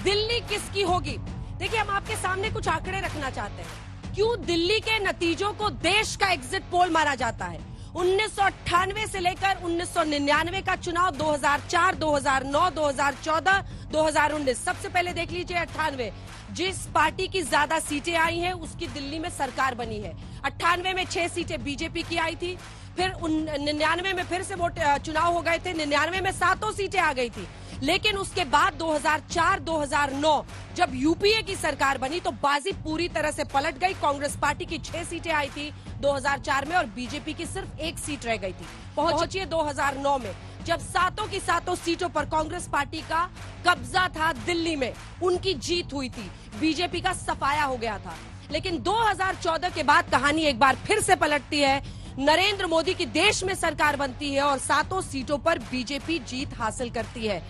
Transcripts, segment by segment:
दिल्ली किसकी होगी? देखिए, हम आपके सामने कुछ आंकड़े रखना चाहते हैं। क्यों दिल्ली के नतीजों को देश का एग्जिट पोल माना जाता है? 1998 से लेकर 1999 का चुनाव, 2004, 2009, 2014, 2019। सबसे पहले देख लीजिए 98, जिस पार्टी की ज्यादा सीटें आई हैं उसकी दिल्ली में सरकार बनी है। 98 में 6 सीटें बीजेपी की आई थी, फिर 99 में फिर से चुनाव हो गए थे, 99 में 7 सीटें आ गई थी। लेकिन उसके बाद 2004, 2009 जब यूपीए की सरकार बनी तो बाजी पूरी तरह से पलट गई। कांग्रेस पार्टी की 6 सीटें आई थी 2004 में और बीजेपी की सिर्फ 1 सीट रह गई थी। पहुंचिए 2009 में, जब 7 की 7 सीटों पर कांग्रेस पार्टी का कब्जा था दिल्ली में, उनकी जीत हुई थी, बीजेपी का सफाया हो गया था। लेकिन 2014 के बाद कहानी एक बार फिर से पलटती है। नरेंद्र मोदी की देश में सरकार बनती है और 7 सीटों पर बीजेपी जीत हासिल करती है।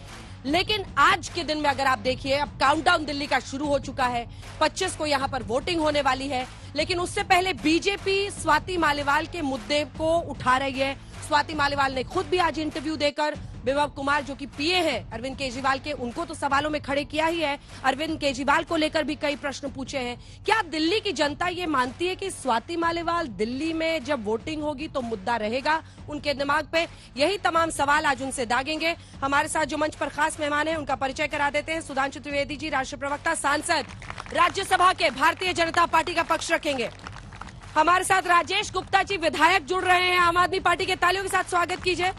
लेकिन आज के दिन में अगर आप देखिए, अब काउंटडाउन दिल्ली का शुरू हो चुका है। 25 को यहां पर वोटिंग होने वाली है, लेकिन उससे पहले बीजेपी स्वाति मालीवाल के मुद्दे को उठा रही है। स्वाति मालीवाल ने खुद भी आज इंटरव्यू देकर विभव कुमार, जो कि पीए है अरविंद केजरीवाल के, उनको तो सवालों में खड़े किया ही है। अरविंद केजरीवाल को लेकर भी कई प्रश्न पूछे हैं। क्या दिल्ली की जनता ये मानती है कि स्वाति मालीवाल दिल्ली में जब वोटिंग होगी तो मुद्दा रहेगा उनके दिमाग पे? यही तमाम सवाल आज उनसे दागेंगे। हमारे साथ जो मंच पर खास मेहमान है उनका परिचय करा देते हैं। सुधांशु त्रिवेदी जी, राष्ट्रीय प्रवक्ता, सांसद, राज्यसभा के भारतीय जनता पार्टी का पक्ष रखेंगे। हमारे साथ राजेश गुप्ता जी, विधायक, जुड़ रहे हैं आम आदमी पार्टी के। तालियों के साथ स्वागत कीजिए।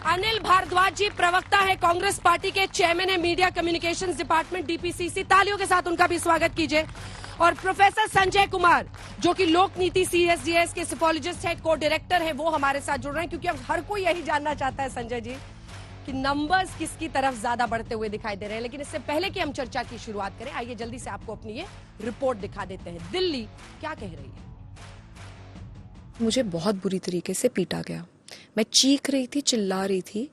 अनिल भारद्वाज जी, प्रवक्ता है कांग्रेस पार्टी के, चेयरमैन है मीडिया कम्युनिकेशंस डिपार्टमेंट डीपीसीसी। तालियों के साथ उनका भी स्वागत कीजिए। और प्रोफेसर संजय कुमार, जो कि लोक नीति सीएसडीएस के सिफोलॉजिस्ट है, को डायरेक्टर है, वो हमारे साथ जुड़ रहे हैं। क्योंकि अब हर कोई यही जानना चाहता है संजय जी कि नंबर्स किसकी तरफ ज्यादा बढ़ते हुए दिखाई दे रहे हैं। लेकिन इससे पहले कि हम चर्चा की शुरुआत करें, आइए जल्दी से आपको अपनी ये रिपोर्ट दिखा देते हैं। दिल्ली क्या कह रही है? मुझे बहुत बुरी तरीके से पीटा गया, मैं चीख रही थी, चिल्ला रही थी।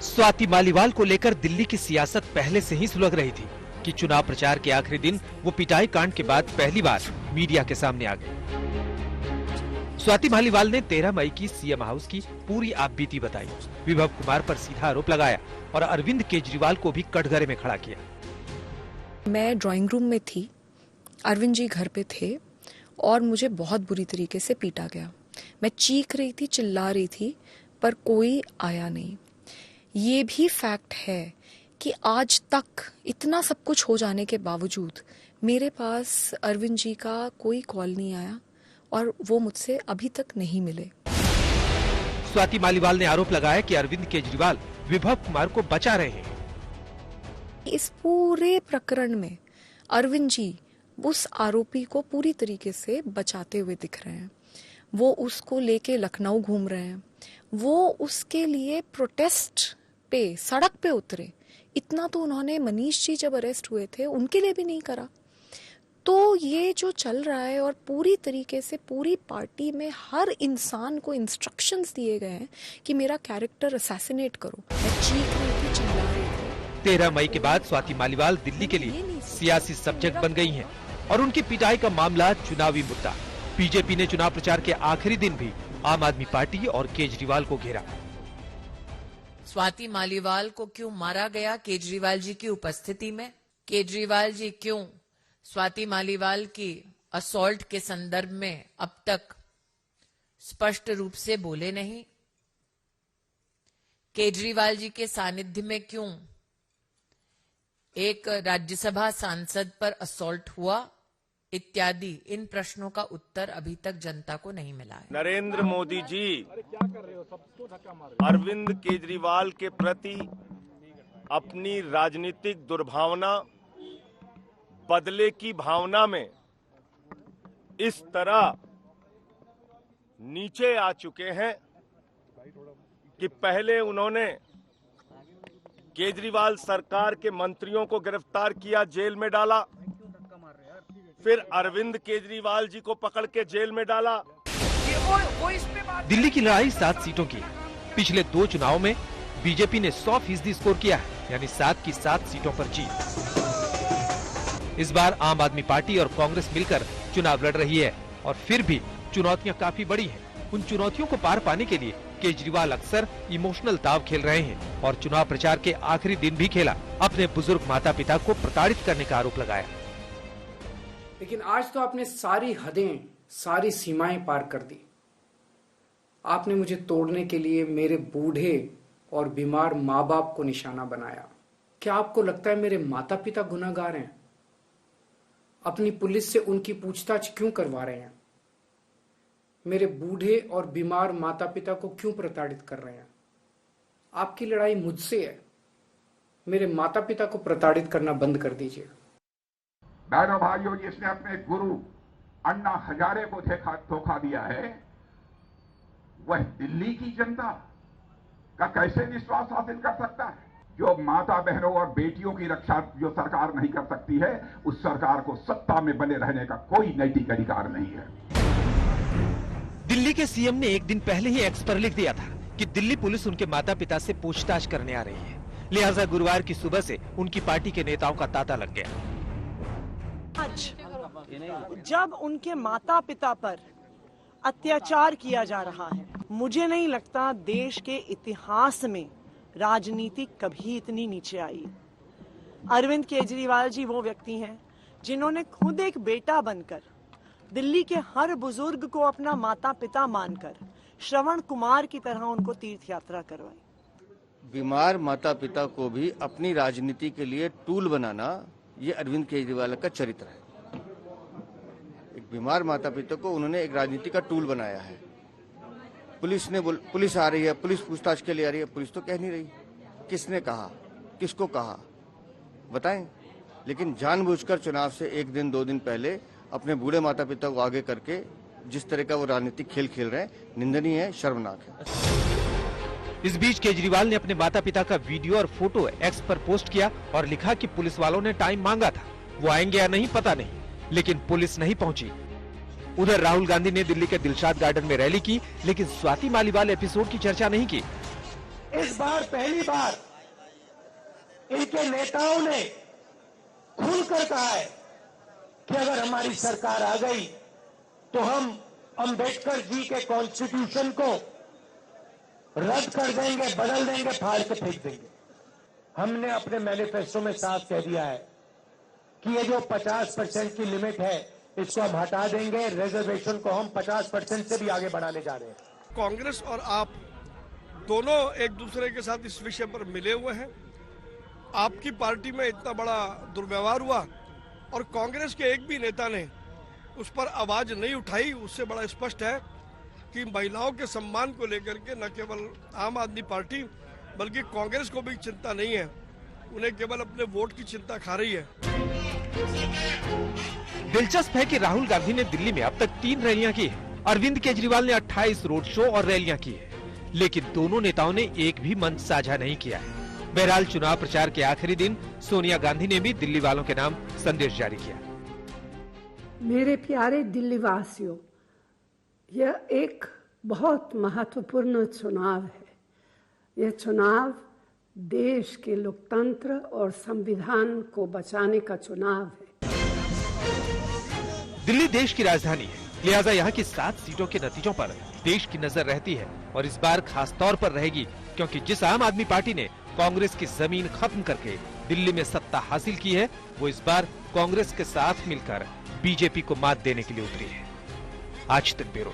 स्वाति मालीवाल को लेकर दिल्ली की सियासत पहले से ही सुलग रही थी कि चुनाव प्रचार के आखिरी दिन वो पिटाई कांड के बाद पहली बार मीडिया के सामने आ गई। स्वाति मालीवाल ने 13 मई की सीएम हाउस की पूरी आपबीती बताई, विभव कुमार पर सीधा आरोप लगाया और अरविंद केजरीवाल को भी कटघरे में खड़ा किया। मैं ड्राइंग रूम में थी, अरविंद जी घर पे थे और मुझे बहुत बुरी तरीके से पीटा गया। मैं चीख रही थी, चिल्ला रही थी, पर कोई आया नहीं। ये भी फैक्ट है कि आज तक इतना सब कुछ हो जाने के बावजूद मेरे पास अरविंद जी का कोई कॉल नहीं आया और वो मुझसे अभी तक नहीं मिले। स्वाति मालीवाल ने आरोप लगाया कि अरविंद केजरीवाल विभव कुमार को बचा रहे हैं। इस पूरे प्रकरण में अरविंद जी उस आरोपी को पूरी तरीके से बचाते हुए दिख रहे हैं। वो उसको लेके लखनऊ घूम रहे हैं, वो उसके लिए प्रोटेस्ट पे सड़क पे उतरे। इतना तो उन्होंने मनीष जी जब अरेस्ट हुए थे उनके लिए भी नहीं करा। तो ये जो चल रहा है और पूरी तरीके से पूरी पार्टी में हर इंसान को इंस्ट्रक्शंस दिए गए हैं कि मेरा कैरेक्टर असैसिनेट करो। मैं चीख रही थी, चिल्ला रही थी। 13 मई के बाद स्वाति मालीवाल दिल्ली के लिए सियासी सब्जेक्ट बन गई हैं और उनकी पिटाई का मामला चुनावी मुद्दा। बीजेपी ने चुनाव प्रचार के आखिरी दिन भी आम आदमी पार्टी और केजरीवाल को घेरा। स्वाति मालीवाल को क्यों मारा गया केजरीवाल जी की उपस्थिति में? केजरीवाल जी क्यों स्वाति मालीवाल की असॉल्ट के संदर्भ में अब तक स्पष्ट रूप से बोले नहीं? केजरीवाल जी के सानिध्य में क्यों एक राज्यसभा सांसद पर असॉल्ट हुआ? इत्यादि इन प्रश्नों का उत्तर अभी तक जनता को नहीं मिला है। नरेंद्र मोदी जी अरविंद केजरीवाल के प्रति अपनी राजनीतिक दुर्भावना, बदले की भावना में इस तरह नीचे आ चुके हैं कि पहले उन्होंने केजरीवाल सरकार के मंत्रियों को गिरफ्तार किया, जेल में डाला, फिर अरविंद केजरीवाल जी को पकड़ के जेल में डाला। दिल्ली की लड़ाई 7 सीटों की। पिछले 2 चुनाव में बीजेपी ने 100% स्कोर किया है, यानी 7 की 7 सीटों पर जीत। इस बार आम आदमी पार्टी और कांग्रेस मिलकर चुनाव लड़ रही है और फिर भी चुनौतियां काफी बड़ी हैं। उन चुनौतियों को पार पाने के लिए केजरीवाल अक्सर इमोशनल दाव खेल रहे हैं और चुनाव प्रचार के आखिरी दिन भी खेला अपने बुजुर्ग माता पिता को प्रताड़ित करने का आरोप लगाया। लेकिन आज तो आपने सारी हदें, सारी सीमाएं पार कर दी। आपने मुझे तोड़ने के लिए मेरे बूढ़े और बीमार माँ बाप को निशाना बनाया। क्या आपको लगता है मेरे माता पिता गुनहगार हैं? अपनी पुलिस से उनकी पूछताछ क्यों करवा रहे हैं? मेरे बूढ़े और बीमार माता पिता को क्यों प्रताड़ित कर रहे हैं? आपकी लड़ाई मुझसे है। मेरे माता पिता को प्रताड़ित करना बंद कर दीजिए। बहनों भाइयों, जिसने अपने गुरु अन्ना हजारे को धोखा दिया है, वह दिल्ली की जनता का कैसे विश्वास हासिल कर सकता है? जो माता बहनों और बेटियों की रक्षा जो सरकार नहीं कर सकती है, उस सरकार को सत्ता में बने रहने का कोई नैतिक अधिकार नहीं है। दिल्ली के सीएम ने एक दिन पहले ही एक्स पर लिख दिया था कि दिल्ली पुलिस उनके माता पिता से पूछताछ करने आ रही है, लिहाजा गुरुवार की सुबह से उनकी पार्टी के नेताओं का तांता लग गया। आज जब उनके माता पिता पर अत्याचार किया जा रहा है, मुझे नहीं लगता देश के इतिहास में राजनीति कभी इतनी नीचे आई। अरविंद केजरीवाल जी वो व्यक्ति हैं जिन्होंने खुद एक बेटा बनकर दिल्ली के हर बुजुर्ग को अपना माता पिता मानकर श्रवण कुमार की तरह उनको तीर्थ यात्रा करवाई। बीमार माता पिता को भी अपनी राजनीति के लिए टूल बनाना, ये अरविंद केजरीवाल का चरित्र है। एक बीमार माता पिता को उन्होंने एक राजनीति का टूल बनाया है। पुलिस आ रही है, पुलिस पूछताछ के लिए आ रही है, पुलिस तो कह नहीं रही। किसने कहा, किसको कहा बताएं। लेकिन जानबूझकर चुनाव से एक दिन दो दिन पहले अपने बूढ़े माता पिता को आगे करके जिस तरह का वो राजनीतिक खेल खेल रहे हैं, निंदनीय है, शर्मनाक है। इस बीच केजरीवाल ने अपने माता पिता का वीडियो और फोटो एक्स पर पोस्ट किया और लिखा कि पुलिस वालों ने टाइम मांगा था, वो आएंगे या नहीं पता नहीं, लेकिन पुलिस नहीं पहुंची। उधर राहुल गांधी ने दिल्ली के दिलशाद गार्डन में रैली की, लेकिन स्वाति मालीवाल एपिसोड की चर्चा नहीं की। इस बार पहली बार इनके नेताओं ने खुलकर कहा है कि अगर हमारी सरकार आ गई तो हम अंबेडकर जी के कॉन्स्टिट्यूशन को रद्द कर देंगे, बदल देंगे, फाड़ के फेंक देंगे। हमने अपने मैनिफेस्टो में साफ कह दिया है कि ये जो 50% की लिमिट है, इसको हम हटा देंगे। रिजर्वेशन को हम 50% से भी आगे बढ़ाने जा रहे हैं। कांग्रेस और आप दोनों एक दूसरे के साथ इस विषय पर मिले हुए हैं। आपकी पार्टी में इतना बड़ा दुर्व्यवहार हुआ और कांग्रेस के एक भी नेता ने उस पर आवाज नहीं उठाई। उससे बड़ा स्पष्ट है कि महिलाओं के सम्मान को लेकर के न केवल आम आदमी पार्टी बल्कि कांग्रेस को भी चिंता नहीं है, उन्हें केवल अपने वोट की चिंता खा रही है। दिलचस्प है कि राहुल गांधी ने दिल्ली में अब तक 3 रैलियां की है। अरविंद केजरीवाल ने 28 रोड शो और रैलियां की है, लेकिन दोनों नेताओं ने एक भी मंच साझा नहीं किया है। बहरहाल चुनाव प्रचार के आखिरी दिन सोनिया गांधी ने भी दिल्ली वालों के नाम संदेश जारी किया। मेरे प्यारे दिल्ली वासियों, यह एक बहुत महत्वपूर्ण चुनाव है। यह चुनाव देश के लोकतंत्र और संविधान को बचाने का चुनाव है। दिल्ली देश की राजधानी है, लिहाजा यहाँ की 7 सीटों के नतीजों पर देश की नजर रहती है और इस बार खास तौर पर रहेगी, क्योंकि जिस आम आदमी पार्टी ने कांग्रेस की जमीन खत्म करके दिल्ली में सत्ता हासिल की है, वो इस बार कांग्रेस के साथ मिलकर बीजेपी को मात देने के लिए उतरी है। आज तक ब्यूरो।